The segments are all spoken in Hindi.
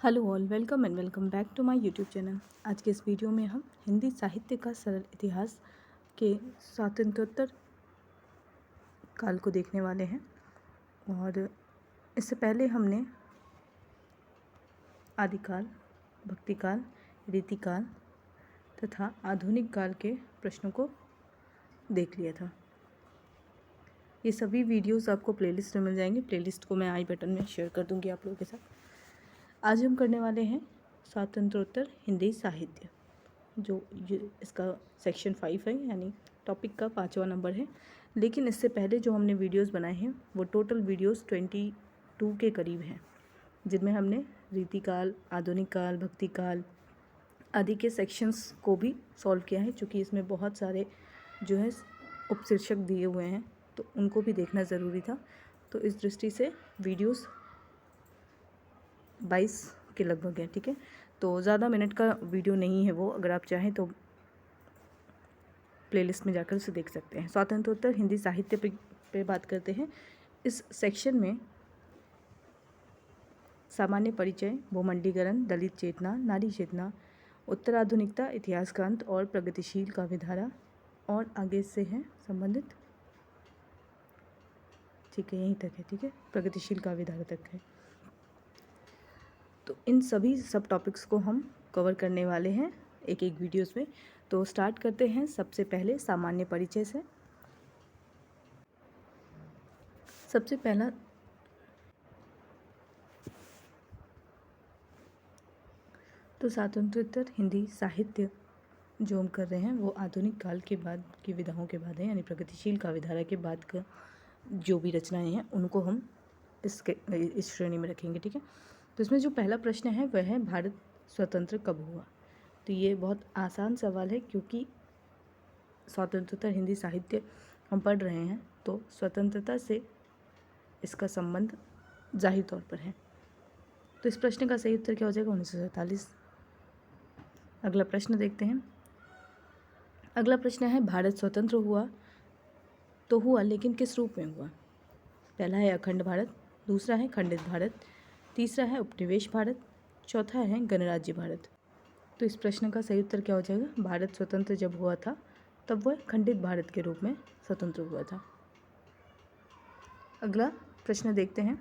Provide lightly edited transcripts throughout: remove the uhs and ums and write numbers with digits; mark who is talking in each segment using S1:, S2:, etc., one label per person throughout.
S1: Hello all, welcome and welcome back to my YouTube channel. आज के इस वीडियो में हम हिंदी साहित्य का सरल इतिहास के स्वातंत्रोत्तर काल को देखने वाले हैं। और इससे पहले हमने आदिकाल, भक्तिकाल, रीतिकाल तथा आधुनिक काल के प्रश्नों को देख लिया था। ये सभी वीडियोस आपको प्लेलिस्ट में मिल जाएंगे। प्लेलिस्ट को मैं आई बटन में शेयर कर दूंगी आप लोगों के साथ। आज हम करने वाले हैं स्वातंत्रोत्तर हिंदी साहित्य, जो इसका सेक्शन 5 है, यानी टॉपिक का 5वां नंबर है। लेकिन इससे पहले जो हमने वीडियोस बनाए हैं वो टोटल वीडियोस 22 के करीब हैं, जिनमें हमने रीतिकाल, आधुनिक काल, भक्तिकाल आदि के सेक्शंस को भी सॉल्व किया है। चूँकि इसमें बहुत सारे जो है उपशीर्षक दिए हुए हैं तो उनको भी देखना ज़रूरी था। तो इस दृष्टि से वीडियोस 22 के लगभग है। ठीक है, तो ज़्यादा मिनट का वीडियो नहीं है वो। अगर आप चाहें तो प्लेलिस्ट में जाकर उसे देख सकते हैं। स्वातंत्रोत्तर हिंदी साहित्य पे बात करते हैं। इस सेक्शन में सामान्य परिचय, भूमंडलीकरण, दलित चेतना, नारी चेतना, उत्तराधुनिकता, इतिहासकांत और प्रगतिशील काव्यधारा, और आगे से है संबंधित। ठीक है, यहीं तक है। ठीक है, प्रगतिशील काव्यधारा तक है। तो इन सभी सब टॉपिक्स को हम कवर करने वाले हैं एक एक वीडियोस में। तो स्टार्ट करते हैं सबसे पहले सामान्य परिचय से। सबसे पहला तो स्वातंत्रोत्तर हिंदी साहित्य जो हम कर रहे हैं वो आधुनिक काल के बाद की विधाओं के बाद है, यानी प्रगतिशील काव्यधारा के बाद का जो भी रचनाएं हैं उनको हम इस श्रेणी में रखेंगे। ठीक है, तो इसमें जो पहला प्रश्न है वह है भारत स्वतंत्र कब हुआ। तो ये बहुत आसान सवाल है, क्योंकि स्वतंत्रता हिंदी साहित्य हम पढ़ रहे हैं तो स्वतंत्रता से इसका संबंध जाहिर तौर पर है। तो इस प्रश्न का सही उत्तर क्या हो जाएगा? 1947। अगला प्रश्न देखते हैं। अगला प्रश्न है भारत स्वतंत्र हुआ तो हुआ, लेकिन किस रूप में हुआ? पहला है अखंड भारत, दूसरा है खंडित भारत, तीसरा है उपनिवेश भारत, चौथा है गणराज्य भारत। तो इस प्रश्न का सही उत्तर क्या हो जाएगा? भारत स्वतंत्र जब हुआ था तब वह खंडित भारत के रूप में स्वतंत्र हुआ था। अगला प्रश्न देखते हैं।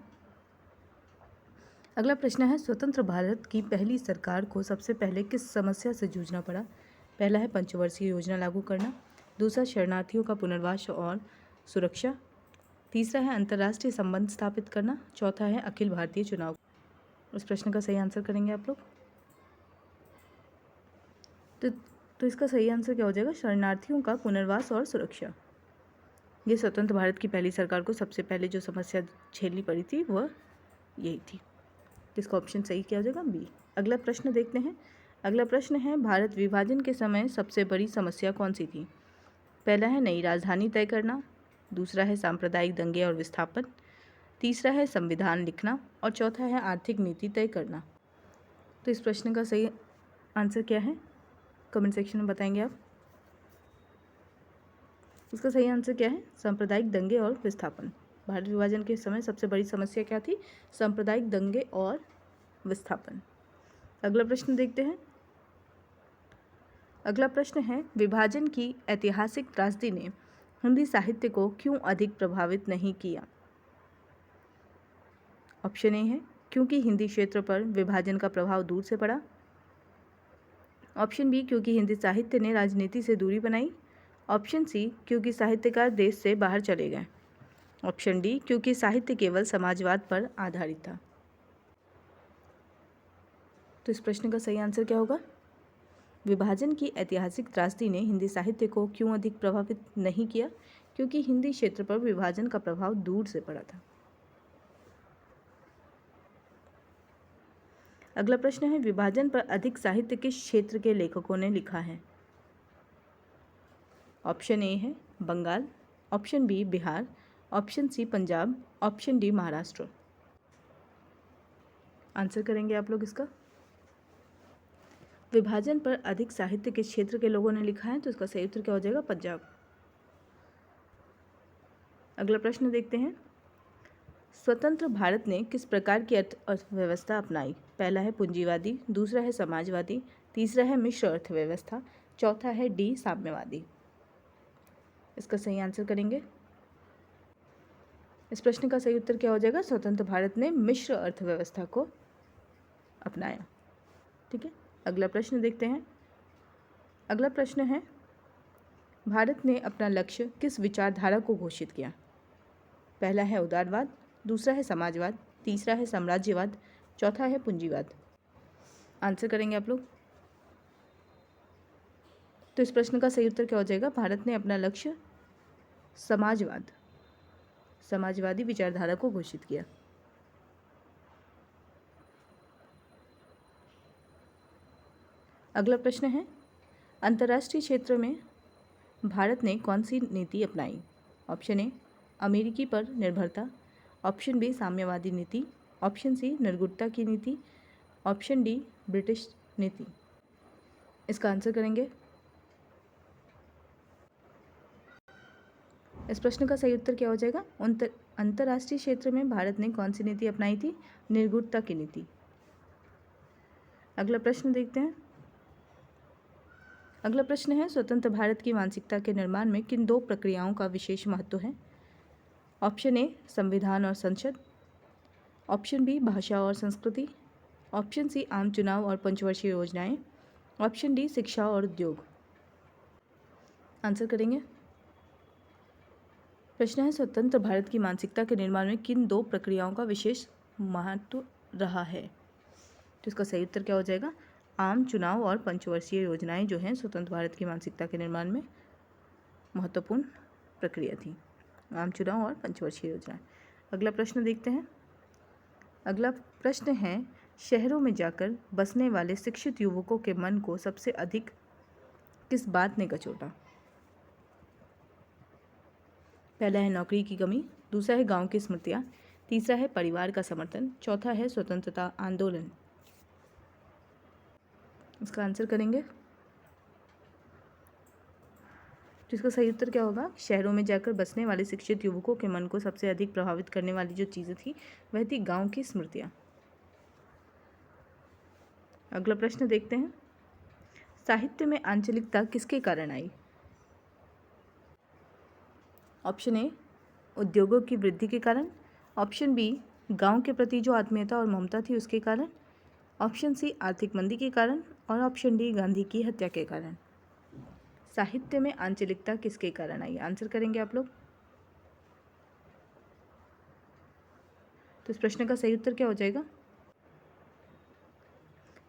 S1: अगला प्रश्न है स्वतंत्र भारत की पहली सरकार को सबसे पहले किस समस्या से जूझना पड़ा? पहला है पंचवर्षीय योजना लागू करना, दूसरा शरणार्थियों का पुनर्वास और सुरक्षा, तीसरा है अंतर्राष्ट्रीय संबंध स्थापित करना, चौथा है अखिल भारतीय चुनाव। उस प्रश्न का सही आंसर करेंगे आप लोग। तो इसका सही आंसर क्या हो जाएगा? शरणार्थियों का पुनर्वास और सुरक्षा। ये स्वतंत्र भारत की पहली सरकार को सबसे पहले जो समस्या झेलनी पड़ी थी वह यही थी। तो इसका ऑप्शन सही क्या हो जाएगा? बी। अगला प्रश्न देखते हैं। अगला प्रश्न है भारत विभाजन के समय सबसे बड़ी समस्या कौन सी थी? पहला है नई राजधानी तय करना, दूसरा है सांप्रदायिक दंगे और विस्थापन, तीसरा है संविधान लिखना और चौथा है आर्थिक नीति तय करना। तो इस प्रश्न का सही आंसर क्या है? कमेंट सेक्शन में बताएंगे आप। इसका सही आंसर क्या है? सांप्रदायिक दंगे और विस्थापन। भारत विभाजन के समय सबसे बड़ी समस्या क्या थी? सांप्रदायिक दंगे और विस्थापन। अगला प्रश्न देखते हैं। अगला प्रश्न है विभाजन की ऐतिहासिक त्रासदी ने हिंदी साहित्य को क्यों अधिक प्रभावित नहीं किया? ऑप्शन ए है क्योंकि हिंदी क्षेत्र पर विभाजन का प्रभाव दूर से पड़ा, ऑप्शन बी क्योंकि हिंदी साहित्य ने राजनीति से दूरी बनाई, ऑप्शन सी क्योंकि साहित्यकार देश से बाहर चले गए, ऑप्शन डी क्योंकि साहित्य केवल समाजवाद पर आधारित था। तो इस प्रश्न का सही आंसर क्या होगा? विभाजन की ऐतिहासिक त्रासदी ने हिंदी साहित्य को क्यों अधिक प्रभावित नहीं किया? क्योंकि हिंदी क्षेत्र पर विभाजन का प्रभाव दूर से पड़ा था। अगला प्रश्न है विभाजन पर अधिक साहित्य किस क्षेत्र के लेखकों ने लिखा है? ऑप्शन ए है Bengal, option B Bihar, option C Punjab, option D Maharashtra. Answer करेंगे आप लोग इसका। विभाजन पर अधिक साहित्य किस क्षेत्र के लोगों ने लिखा है? तो इसका सही उत्तर क्या हो जाएगा? पंजाब। अगला प्रश्न देखते हैं। स्वतंत्र भारत ने किस प्रकार की अर्थव्यवस्था अपनाई? पहला है पूंजीवादी, दूसरा है समाजवादी, तीसरा है मिश्र अर्थव्यवस्था, चौथा है डी साम्यवादी। इसका सही आंसर करेंगे। इस प्रश्न का सही उत्तर क्या हो जाएगा? स्वतंत्र भारत ने मिश्र अर्थव्यवस्था को अपनाया। ठीक है, अगला प्रश्न देखते हैं। अगला प्रश्न है, भारत ने अपना लक्ष्य किस विचारधारा को घोषित किया? पहला है उदारवाद, दूसरा है समाजवाद, तीसरा है साम्राज्यवाद, चौथा है पूंजीवाद। आंसर करेंगे आप लोग। तो इस प्रश्न का सही उत्तर क्या हो जाएगा? भारत ने अपना लक्ष्य समाजवादी विचारधारा को घोषित किया। अगला प्रश्न है, अंतर्राष्ट्रीय क्षेत्र में भारत ने कौन सी नीति अपनाई? ऑप्शन ए अमेरिकी पर निर्भरता, ऑप्शन बी साम्यवादी नीति, ऑप्शन सी निर्गुणता की नीति, ऑप्शन डी ब्रिटिश नीति। इसका आंसर करेंगे। इस प्रश्न का सही उत्तर क्या हो जाएगा? अंतर्राष्ट्रीय क्षेत्र में भारत ने कौन सी नीति अपनाई थी? निर्गुणता की नीति। अगला प्रश्न देखते हैं। अगला प्रश्न है, स्वतंत्र भारत की मानसिकता के निर्माण में किन दो प्रक्रियाओं का विशेष महत्व है? ऑप्शन ए संविधान और संसद, ऑप्शन बी भाषा और संस्कृति, ऑप्शन सी आम चुनाव और पंचवर्षीय योजनाएं, ऑप्शन डी शिक्षा और उद्योग। आंसर करेंगे। प्रश्न है, स्वतंत्र भारत की मानसिकता के निर्माण में किन दो प्रक्रियाओं का विशेष महत्व रहा है? तो इसका सही उत्तर क्या हो जाएगा? आम चुनाव और पंचवर्षीय योजनाएं जो हैं स्वतंत्र भारत की मानसिकता के निर्माण में महत्वपूर्ण प्रक्रिया थी। आम चुनाव और पंचवर्षीय योजनाएं। अगला प्रश्न देखते हैं। अगला प्रश्न है, शहरों में जाकर बसने वाले शिक्षित युवकों के मन को सबसे अधिक किस बात ने कचोटा? पहला है नौकरी की कमी, दूसरा है गांव की स्मृतियाँ, तीसरा है परिवार का समर्थन, चौथा है स्वतंत्रता आंदोलन। इसका आंसर करेंगे। जिसका सही उत्तर क्या होगा? शहरों में जाकर बसने वाले शिक्षित युवकों के मन को सबसे अधिक प्रभावित करने वाली जो चीज़ें थी वह थी गांव की स्मृतियाँ। अगला प्रश्न देखते हैं। साहित्य में आंचलिकता किसके कारण आई? ऑप्शन ए उद्योगों की वृद्धि के कारण, ऑप्शन बी गांव के प्रति जो आत्मीयता और ममता थी उसके कारण, ऑप्शन सी आर्थिक मंदी के कारण और ऑप्शन डी गांधी की हत्या के कारण। साहित्य में आंचलिकता किसके कारण आई? आंसर करेंगे आप लोग। तो इस प्रश्न का सही उत्तर क्या हो जाएगा?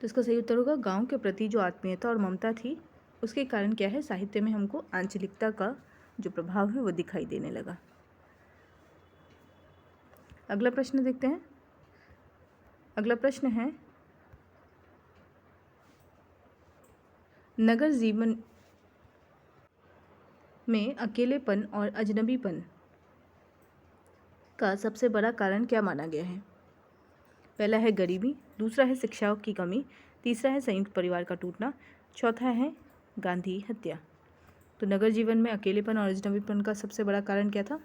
S1: तो इसका सही उत्तर होगा गांव के प्रति जो आत्मीयता और ममता थी उसके कारण क्या है, साहित्य में हमको आंचलिकता का जो प्रभाव है वो दिखाई देने लगा। अगला प्रश्न देखते हैं। अगला प्रश्न है, नगर जीवन में अकेलेपन और अजनबीपन का सबसे बड़ा कारण क्या माना गया है? पहला है गरीबी, दूसरा है शिक्षा की कमी, तीसरा है संयुक्त परिवार का टूटना, चौथा है गांधी हत्या। तो नगर जीवन में अकेलेपन और अजनबीपन का सबसे बड़ा कारण क्या था?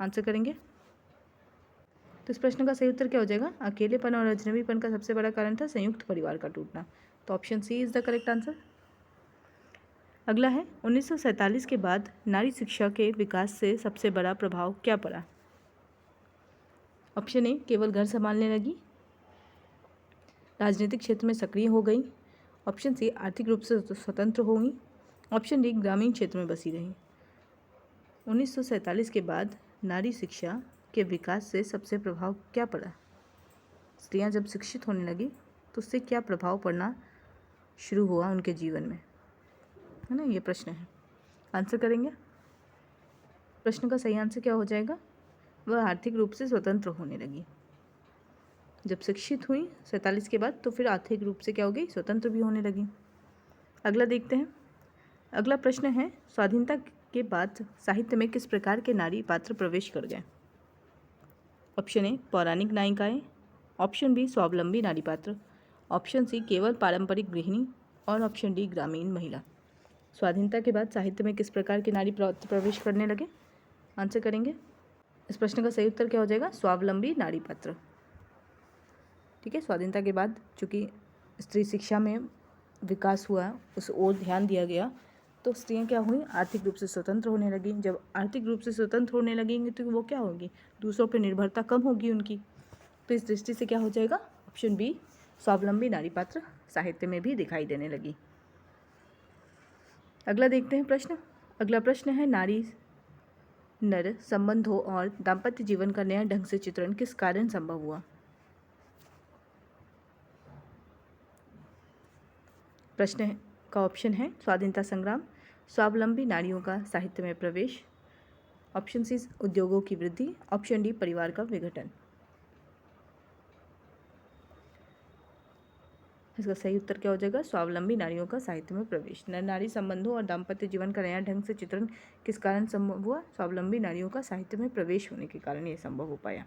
S1: आंसर करेंगे। तो इस प्रश्न का सही उत्तर क्या हो जाएगा? अकेलेपन और अजनबीपन का सबसे बड़ा कारण था संयुक्त परिवार का टूटना। तो option C is the correct answer. अगला है, 1947 के बाद नारी शिक्षा के विकास से सबसे बड़ा प्रभाव क्या पड़ा? ऑप्शन ए केवल घर संभालने लगी, राजनीतिक क्षेत्र में सक्रिय हो गई, ऑप्शन सी आर्थिक रूप से स्वतंत्र हो गई, ऑप्शन डी ग्रामीण क्षेत्र में बसी रही। 1947 के बाद नारी शिक्षा के विकास से सबसे प्रभाव क्या पड़ा? स्त्रियां जब शिक्षित होने लगी तो उससे क्या प्रभाव पड़ना शुरू हुआ उनके जीवन में, है ना? ये प्रश्न है। आंसर करेंगे। प्रश्न का सही आंसर क्या हो जाएगा? वह आर्थिक रूप से स्वतंत्र होने लगी। जब शिक्षित हुई 47 के बाद तो फिर आर्थिक रूप से क्या हो गई? स्वतंत्र भी होने लगी। अगला देखते हैं। अगला प्रश्न है, स्वाधीनता के बाद साहित्य में किस प्रकार के नारी पात्र प्रवेश कर गए? ऑप्शन ए पौराणिक नायिकाएं, ऑप्शन बी स्वावलंबी नारी पात्र, ऑप्शन सी केवल पारंपरिक गृहिणी और ऑप्शन डी ग्रामीण महिला। स्वाधीनता के बाद साहित्य में किस प्रकार के नारी पात्र प्रवेश करने लगे? आंसर करेंगे। इस प्रश्न का सही उत्तर क्या हो जाएगा? स्वावलंबी नारी पात्र। ठीक है, स्वाधीनता के बाद चूँकि स्त्री शिक्षा में विकास हुआ, उस ओर ध्यान दिया गया, तो स्त्रियाँ क्या हुई? आर्थिक रूप से स्वतंत्र होने लगीं। जब आर्थिक रूप से स्वतंत्र होने लगेंगी तो वो क्या होगी? दूसरों पर निर्भरता कम होगी उनकी। तो इस दृष्टि से क्या हो जाएगा? ऑप्शन बी, स्वावलंबी नारी पात्र साहित्य में भी दिखाई देने लगी। अगला देखते हैं प्रश्न। अगला प्रश्न है, नारी नर संबंधों और दाम्पत्य जीवन का नया ढंग से चित्रण किस कारण संभव हुआ? प्रश्न का ऑप्शन है स्वाधीनता संग्राम, स्वावलंबी नारियों का साहित्य में प्रवेश, ऑप्शन सी उद्योगों की वृद्धि, ऑप्शन डी परिवार का विघटन। इसका सही उत्तर क्या हो जाएगा? स्वावलंबी नारियों का साहित्य में प्रवेश। नर नारी संबंधों और दाम्पत्य जीवन का नया ढंग से चित्रण किस कारण संभव हुआ? स्वावलंबी नारियों का साहित्य में प्रवेश होने के कारण यह संभव हो पाया।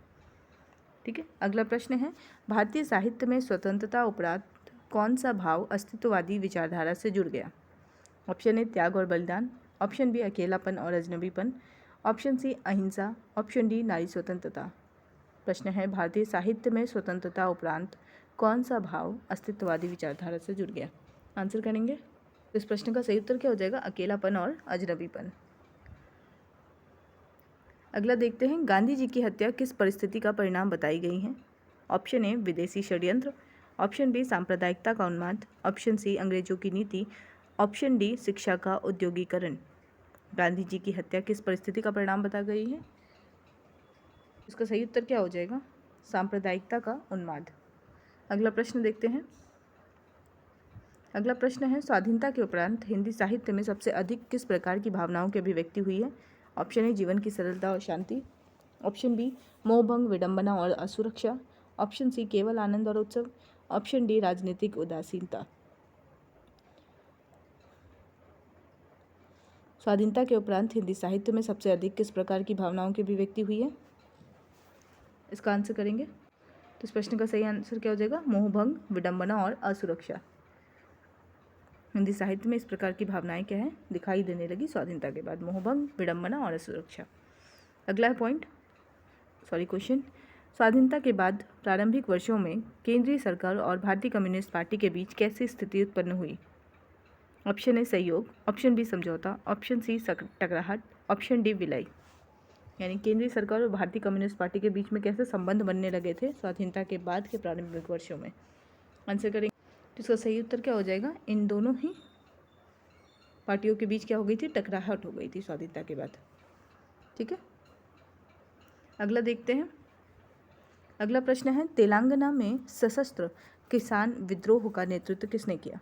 S1: ठीक है, अगला प्रश्न है, भारतीय साहित्य में स्वतंत्रता उपरांत कौन सा भाव अस्तित्ववादी विचारधारा से जुड़ गया? ऑप्शन ए त्याग और बलिदान, ऑप्शन बी अकेलापन और अजनबीपन, ऑप्शन सी अहिंसा, ऑप्शन डी नारी स्वतंत्रता। प्रश्न है, भारतीय साहित्य में स्वतंत्रता उपरांत कौन सा भाव अस्तित्ववादी विचारधारा से जुड़ गया? आंसर करेंगे तो इस प्रश्न का सही उत्तर क्या हो जाएगा? अकेलापन और अजनबीपन। अगला देखते हैं, गांधी जी की हत्या किस परिस्थिति का परिणाम बताई गई है? ऑप्शन ए विदेशी षड्यंत्र, ऑप्शन बी सांप्रदायिकता का उन्माद, ऑप्शन सी अंग्रेजों की नीति, ऑप्शन डी शिक्षा का उद्योगीकरण। गांधी जी की हत्या किस परिस्थिति का परिणाम बता गई है? इसका सही उत्तर क्या हो जाएगा? सांप्रदायिकता का उन्माद। अगला प्रश्न देखते हैं। अगला प्रश्न है, स्वाधीनता के उपरांत हिंदी साहित्य में सबसे अधिक किस प्रकार की भावनाओं की अभिव्यक्ति हुई है? ऑप्शन ए जीवन की सरलता और शांति, ऑप्शन बी मोहभंग, विडंबना और असुरक्षा, ऑप्शन सी केवल आनंद और उत्सव, ऑप्शन डी राजनीतिक उदासीनता। स्वाधीनता के उपरांत हिंदी साहित्य में सबसे अधिक किस प्रकार की भावनाओं की अभिव्यक्ति हुई है? इसका आंसर करेंगे तो इस प्रश्न का सही आंसर क्या हो जाएगा? मोहभंग, विडंबना और असुरक्षा। हिंदी साहित्य में इस प्रकार की भावनाएं क्या है? दिखाई देने लगी स्वाधीनता के बाद, मोहभंग, विडंबना और असुरक्षा। अगला क्वेश्चन, स्वाधीनता के बाद प्रारंभिक वर्षों में केंद्रीय सरकार और भारतीय कम्युनिस्ट पार्टी के बीच कैसी स्थिति उत्पन्न हुई? ऑप्शन ए सहयोग, ऑप्शन बी समझौता, ऑप्शन सी टकराहट, ऑप्शन डी विलय। यानी केंद्रीय सरकार और भारतीय कम्युनिस्ट पार्टी के बीच में कैसे संबंध बनने लगे थे स्वाधीनता के बाद के प्रारंभिक वर्षों में? आंसर करेंगे तो इसका सही उत्तर क्या हो जाएगा? इन दोनों ही पार्टियों के बीच क्या हो गई थी? टकराहट हो गई थी स्वाधीनता के बाद। ठीक है, अगला देखते हैं। अगला प्रश्न है, तेलंगाना में सशस्त्र किसान विद्रोह का नेतृत्व किसने किया?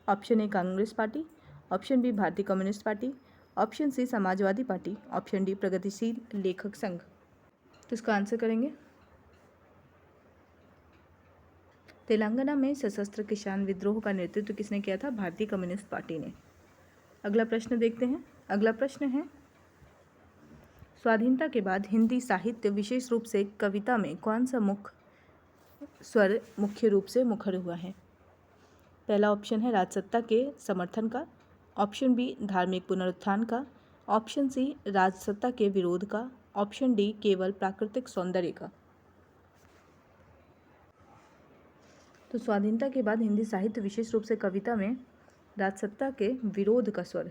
S1: Option A Congress party, option B Bharatiya communist party, option C Samajwadi party, option D Pragatishil Lekhak संघ। तो इसका आंसर करेंगे तेलंगाना में सशस्त्र किसान विद्रोह का नेतृत्व किसने किया था? भारतीय कम्युनिस्ट पार्टी ने। अगला प्रश्न देखते हैं। अगला प्रश्न है, स्वाधीनता के बाद हिंदी साहित्य विशेष रूप से कविता में कौन सा स्वर मुख्य रूप से मुखर हुआ है? पहला ऑप्शन है राजसत्ता के समर्थन का, ऑप्शन बी धार्मिक पुनरुत्थान का, ऑप्शन सी राजसत्ता के विरोध का, ऑप्शन डी केवल प्राकृतिक सौंदर्य का। तो स्वाधीनता के बाद हिंदी साहित्य विशेष रूप से कविता में राजसत्ता के विरोध का स्वर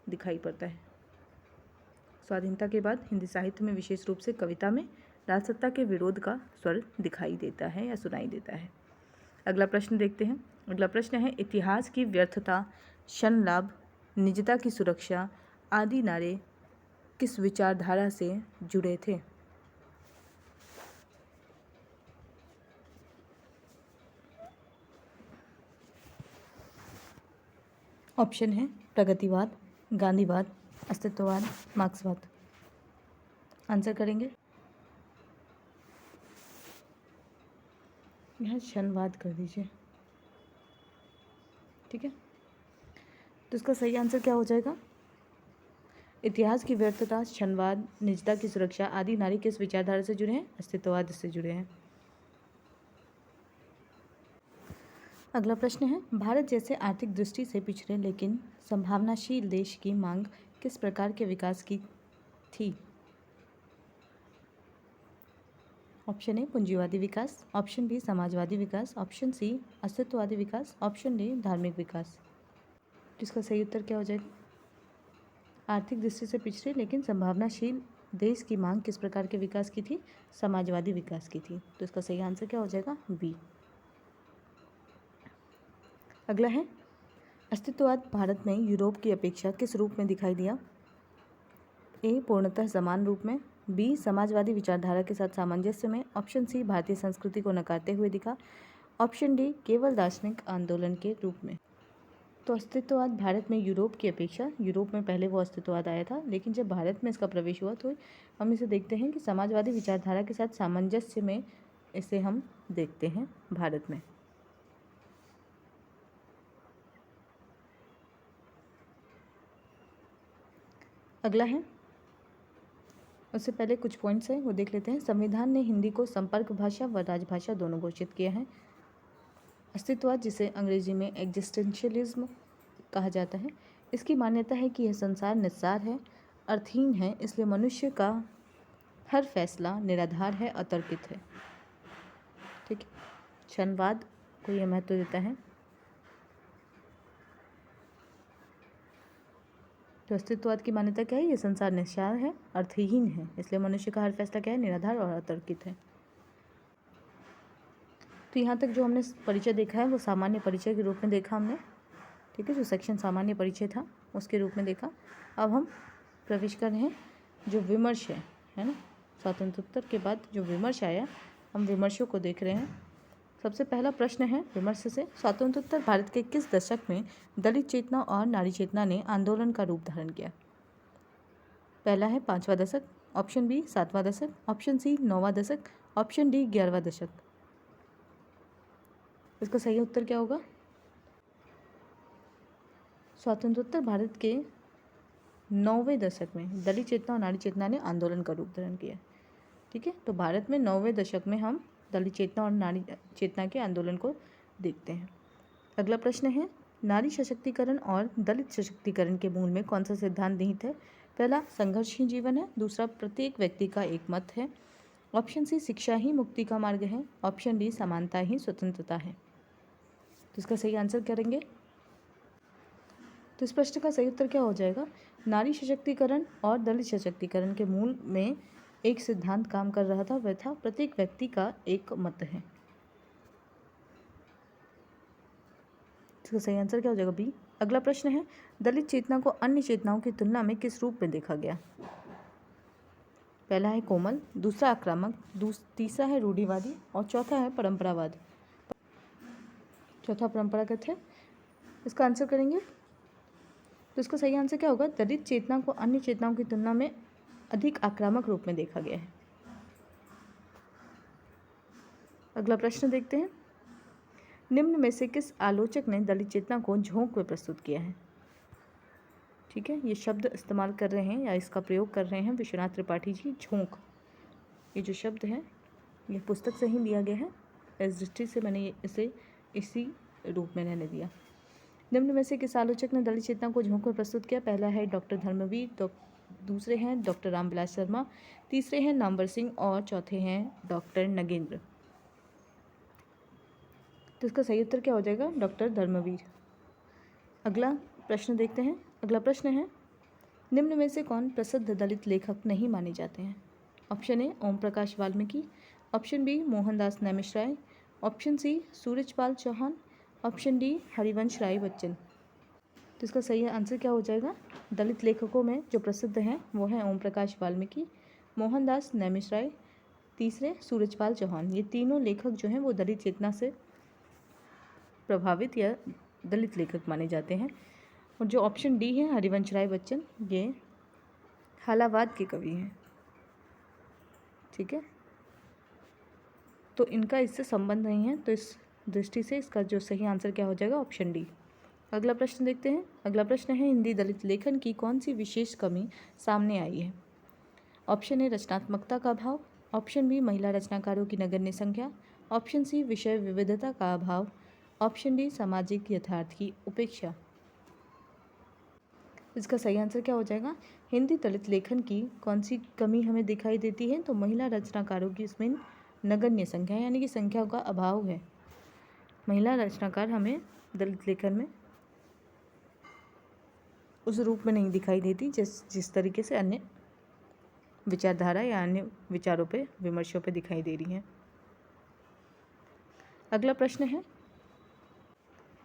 S1: दिखाई पड़ता है। स्वाधीनता के बाद हिंदी साहित्य में विशेष रूप से कविता में राजसत्ता के विरोध का स्वर दिखाई देता है या सुनाई देता है। अगला प्रश्न देखते हैं। अगला प्रश्न है, इतिहास की व्यर्थता, क्षण लाभ, निजता की सुरक्षा आदि नारे किस विचारधारा से जुड़े थे? ऑप्शन है प्रगतिवाद, गांधीवाद, अस्तित्ववाद, मार्क्सवाद। आंसर करेंगे यहाँ क्षणवाद कर दीजिए। ठीक है, तो इसका सही आंसर क्या हो जाएगा? इतिहास की व्यर्थता, क्षणवाद, निजता की सुरक्षा आदि नारी किस विचारधारा से जुड़े हैं? अस्तित्ववाद से जुड़े हैं। अगला प्रश्न है, भारत जैसे आर्थिक दृष्टि से पिछड़े लेकिन संभावनाशील देश की मांग किस प्रकार के विकास की थी? ऑप्शन ए पूंजीवादी विकास, ऑप्शन बी समाजवादी विकास, ऑप्शन सी अस्तित्ववादी विकास, ऑप्शन डी धार्मिक विकास। जिसका सही उत्तर क्या हो जाएगा? आर्थिक दृष्टि से पिछड़े लेकिन संभावनाशील देश की मांग किस प्रकार के विकास की थी? समाजवादी विकास की थी। तो इसका सही आंसर क्या हो जाएगा? बी। अगला है, अस्तित्ववाद भारत में यूरोप की अपेक्षा किस रूप में दिखाई दिया? ए पूर्णतः समान रूप में, बी समाजवादी विचारधारा के साथ सामंजस्य में, ऑप्शन सी भारतीय संस्कृति को नकारते हुए दिखा, ऑप्शन डी केवल दार्शनिक आंदोलन के रूप में। तो अस्तित्ववाद भारत में यूरोप की अपेक्षा, यूरोप में पहले वो अस्तित्ववाद आया था, लेकिन जब भारत में इसका प्रवेश हुआ तो हम इसे देखते हैं कि समाजवादी विचारधारा के साथ सामंजस्य में इसे हम देखते हैं भारत में। अगला है, उससे पहले कुछ पॉइंट्स हैं वो देख लेते हैं। संविधान ने हिंदी को संपर्क भाषा व राजभाषा दोनों घोषित किया है। अस्तित्ववाद, जिसे अंग्रेजी में एग्जिस्टेंशियलिज्म कहा जाता है, इसकी मान्यता है कि यह संसार निस्सार है, अर्थहीन है, इसलिए मनुष्य का हर फैसला निराधार है, अतर्कित है। ठीक है। क्षणवाद को यह महत्व देता है। तो अस्तित्ववाद की मान्यता क्या है? यह संसार निस्सार है, अर्थहीन है, इसलिए मनुष्य का हर फैसला क्या है? निराधार और अतर्कित है। तो यहाँ तक जो हमने परिचय देखा है वो सामान्य परिचय के रूप में देखा हमने। ठीक है, जो सेक्शन सामान्य परिचय था उसके रूप में देखा। अब हम प्रवेश कर रहे हैं जो विमर्श है ना, स्वातंत्रोत्तर के बाद जो विमर्श आया, हम विमर्शों को देख रहे हैं। सबसे पहला प्रश्न है विमर्श से, स्वातंत्रोत्तर भारत के किस दशक में दलित चेतना और नारी चेतना ने आंदोलन का रूप धारण किया? पहला है 5वां दशक, ऑप्शन बी 7वां दशक, ऑप्शन सी 9वां दशक, ऑप्शन डी 11वां दशक। इसका सही उत्तर क्या होगा? स्वातंत्रोत्तर भारत के 9वें दशक में दलित चेतना और नारी चेतना ने आंदोलन का रूप धारण किया। ठीक है, तो भारत में 9वें दशक में हम दलित चेतना और नारी चेतना के आंदोलन को देखते हैं। अगला प्रश्न है, नारी सशक्तिकरण और दलित सशक्तिकरण के मूल में कौन सा सिद्धांत निहित है? पहला संघर्ष ही जीवन है, दूसरा प्रत्येक व्यक्ति का एक मत है, ऑप्शन सी शिक्षा ही मुक्ति का मार्ग है, ऑप्शन डी समानता ही स्वतंत्रता है। तो इसका सही आंसर करेंगे। तो इस प्रश्न का सही उत्तर क्या हो जाएगा? नारी सशक्तिकरण और दलित सशक्तिकरण के मूल में एक सिद्धांत काम कर रहा था, वह था प्रत्येक व्यक्ति का एक मत है। इसका सही आंसर क्या हो जाएगा? बी। अगला प्रश्न है, दलित चेतना को अन्य चेतनाओं की तुलना में किस रूप में देखा गया? पहला है कोमल, दूसरा आक्रामक, तीसरा है रूढ़िवादी और चौथा है परंपरावाद। चौथा परंपरागत है। इसका आंसर करेंगे तो इसका सही आंसर क्या होगा? दलित चेतना को अन्य चेतनाओं की तुलना में अधिक आक्रामक रूप में देखा गया है। अगला प्रश्न देखते हैं, निम्न में से किस आलोचक ने दलित चेतना को झोंक में प्रस्तुत किया है? ठीक है, ये शब्द इस्तेमाल कर रहे हैं या इसका प्रयोग कर रहे हैं विश्वनाथ त्रिपाठी जी। झोंक, ये जो शब्द है ये पुस्तक से ही लिया गया है, इस दृष्टि से मैंने इसे इसी रूप में रहने दिया। निम्न में से किस आलोचक ने दलित चेतना को झोंक में प्रस्तुत किया? पहला है डॉक्टर धर्मवीर, दूसरे हैं डॉक्टर रामविलास शर्मा, तीसरे हैं नामवर सिंह और चौथे हैं डॉक्टर नगेंद्र। तो इसका सही उत्तर क्या हो जाएगा? डॉक्टर धर्मवीर। अगला प्रश्न देखते हैं। अगला प्रश्न है, निम्न में से कौन प्रसिद्ध दलित लेखक नहीं माने जाते हैं? Option A Om Prakash Valmiki, option B Mohandas Naimish Rai, option C Surajpal Chauhan, option D Harivansh Rai Bachchan. तो इसका सही आंसर क्या हो जाएगा? दलित लेखकों में जो प्रसिद्ध हैं वो हैं ओम प्रकाश वाल्मीकि, मोहनदास नेमिष राय, तीसरे सूरजपाल चौहान। ये तीनों लेखक जो हैं वो दलित चेतना से प्रभावित या दलित लेखक माने जाते हैं। और जो ऑप्शन डी है हरिवंश राय बच्चन, ये हालावाद के कवि हैं। ठीक है, तो इनका इससे संबंध नहीं है, तो इस दृष्टि से इसका जो सही आंसर क्या हो जाएगा? Option D. अगला प्रश्न देखते हैं। अगला प्रश्न है, हिंदी दलित लेखन की कौन सी विशेष कमी सामने आई है? ऑप्शन ए रचनात्मकता का अभाव, ऑप्शन बी महिला रचनाकारों की नगण्य संख्या, ऑप्शन सी विषय विविधता का अभाव, ऑप्शन डी सामाजिक यथार्थ की उपेक्षा। इसका सही आंसर क्या हो जाएगा? हिंदी दलित लेखन की कौन सी कमी हमें दिखाई देती है? तो महिला रचनाकारों की इसमें नगण्य संख्या यानी कि संख्याओं का अभाव है। महिला रचनाकार हमें दलित लेखन में उस रूप में नहीं दिखाई देती जिस तरीके से अन्य विचारधारा या अन्य विचारों पे, विमर्शों पे दिखाई दे रही हैं। अगला प्रश्न है,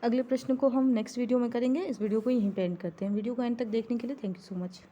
S1: अगले प्रश्न को हम नेक्स्ट वीडियो में करेंगे। इस वीडियो को यहीं पे एंड करते हैं। वीडियो को एंड तक देखने के लिए थैंक यू सो मच।